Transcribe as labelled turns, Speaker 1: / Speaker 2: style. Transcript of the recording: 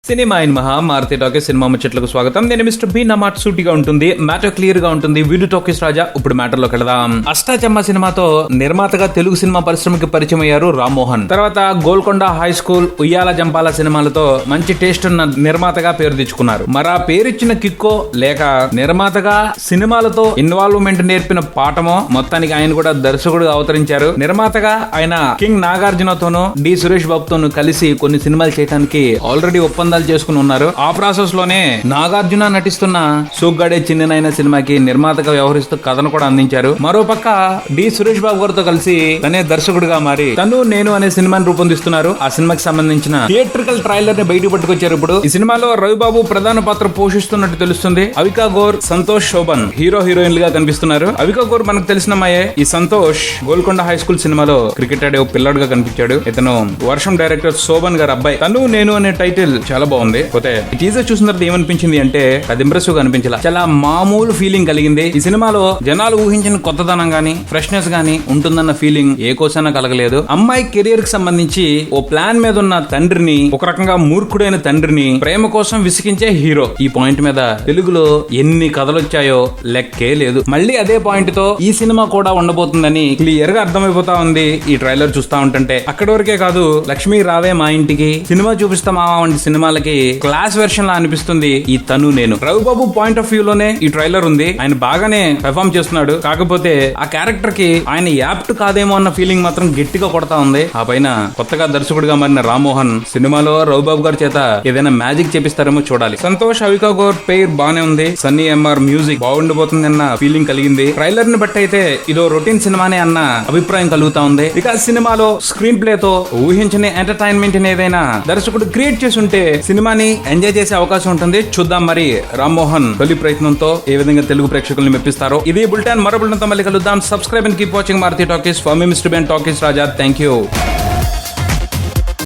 Speaker 1: Cinema in మహా Maruti talkies cinema ముచ్చట్లకు స్వాగతం. నేను మిస్టర్ బి. నా మాట సూటిగా ఉంటుంది, మ్యాటర్ క్లియర్ గా ఉంటుంది. వీడు టాకీస్ రాజా. ఇప్పుడు మ్యాటర్ లోకి వెళదాం. అష్టాచమ్మ సినిమాతో నిర్మాతగా తెలుగు సినిమా పరిశ్రమకి పరిచయం అయ్యారు రామ్మోహన్. తర్వాత గోల్కొండ హై స్కూల్, ఉయ్యాల జంపాల సినిమాలతో మంచి టేస్ట్ ఉన్న నిర్మాతగా పేరు తెచ్చుకున్నారు. మరి ఆ పేరిచ్చిన కిక్కో లేక నిర్మాతగా సినిమాలతో ఇన్వాల్వ్మెంట్ నేర్పిన పాఠమో, మొత్తానికి ఆయన కూడా దర్శకుడుగా అవతరించారు. నిర్మాతగా ఆయన కింగ్ నాగార్జునతోనూ డి సురేష్ బాబుతోనూ కలిసి కొన్ని సినిమాలు చేయడానికి ఆల్రెడీ ఒప్పందాలు చేసుకుని ఉన్నారు. ఆ ప్రాసెస్ లోనే నాగార్జున నటిస్తున్న సూగ్గాడే చిన్ననైన సినిమాకి నిర్మాతగా వ్యవహరిస్తూ కథను కూడా అందించారు. మరోపక్క డి సురేష్ బాబు గారితో కలిసి తనే దర్శకుడిగా మారి తను నేను అనే సినిమాని రూపొందిస్తున్నారు. ఆ సినిమాకి సంబంధించిన థియేట్రికల్ ట్రైలర్ ని బయట పట్టుకొచ్చారు. ఇప్పుడు ఈ సినిమాలో రవిబాబు ప్రధాన పాత్ర పోషిస్తున్నట్టు తెలుస్తుంది. అవికా గోర్, సంతోష్ శోభన్ హీరో హీరోయిన్లు గా కనిపిస్తున్నారు. అవికా గోర్ మనకు తెలిసిన అమ్మాయే. ఈ సంతోష్ గోల్కొండ హై స్కూల్ సినిమాలో క్రికెట్ ఆడే పిల్లాడుగా కనిపించాడు. ఇతను వర్షం డైరెక్టర్ శోభన్ గారు అబ్బాయి. తను నేను అనే టైటిల్ చాలా బాగుంది. పోతే టీజర్ చూసిన తర్వాత ఏమనిపించింది అంటే అది ఇంప్రెసివ్ గా అనిపించలా, చాలా మామూలు ఫీలింగ్ కలిగింది. ఈ సినిమాలో జనాలు ఊహించిన కొత్తదనం గానీ ఫ్రెష్నెస్ గానీ ఉంటుందన్న ఫీలింగ్ ఏ కోసైనా కలగలేదు. అమ్మాయి కెరీర్ కి సంబంధించి ఓ ప్లాన్ మీద ఉన్న తండ్రిని, ఒక రకంగా మూర్ఖుడైన తండ్రిని ప్రేమ కోసం విసిగించే హీరో. ఈ పాయింట్ మీద తెలుగులో ఎన్ని కథలు వచ్చాయో లెక్కే లేదు. మళ్ళీ అదే పాయింట్ తో ఈ సినిమా కూడా ఉండబోతుందని క్లియర్ గా అర్థమైపోతా ఉంది ఈ ట్రైలర్ చూస్తా ఉంటుంటే. అక్కడి వరకే కాదు, లక్ష్మీ రావే మా ఇంటికి, సినిమా చూపిస్తా మావా వంటి సినిమాలకి క్లాస్ వెర్షన్ లా అనిపిస్తుంది ఈ తను నేను. రవిబాబు పాయింట్ ఆఫ్ వ్యూ లోనే ఈ ట్రైలర్ ఉంది. ఆయన బాగానే పెర్ఫార్మ్ చేస్తున్నాడు. కాకపోతే ఆ క్యారెక్టర్ కి ఆయన యాప్ట్ కాదేమో అన్న ఫీలింగ్ మాత్రం గట్టిగా కొడతా ఉంది. ఆ పైన కొత్తగా దర్శకుడిగా మారిన రామ్మోహన్ సినిమాలో రవిబాబు గారి చేత ఏదైనా మ్యాజిక్ చేపిస్తారేమో చూడాలి. సంతోష్ అవికా గోర్ పేర్ బానే ఉంది. సన్నీ ఎంఆర్ మ్యూజిక్ బాగుండిపోతుంది అన్న ఫీలింగ్ కలిగింది. ట్రైలర్ ని బట్టి అయితే ఇదో రొటీన్ సినిమానే అన్న అభిప్రాయం కలుగుతా ఉంది. ఇక సినిమాలో స్క్రీన్ ప్లే తో ఊహించని ఎంటర్టైన్మెంట్ ఏదైనా దర్శకుడు క్రియేట్ చేసి ఉంటే సినిమాని ఎంజాయ్ చేసే అవకాశం ఉంటుంది. చూద్దాం మరి రామ్మోహన్ తొలి ప్రయత్నంతో ఏ విధంగా తెలుగు ప్రేక్షకుల్ని మెప్పిస్తారో. ఇది బులెటిన్. మరో బులెటిన్ తో మళ్ళీ కలుద్దాం. Subscribe and keep watching Maruthi talkies. For me mister B. Talkies Raja. Thank you.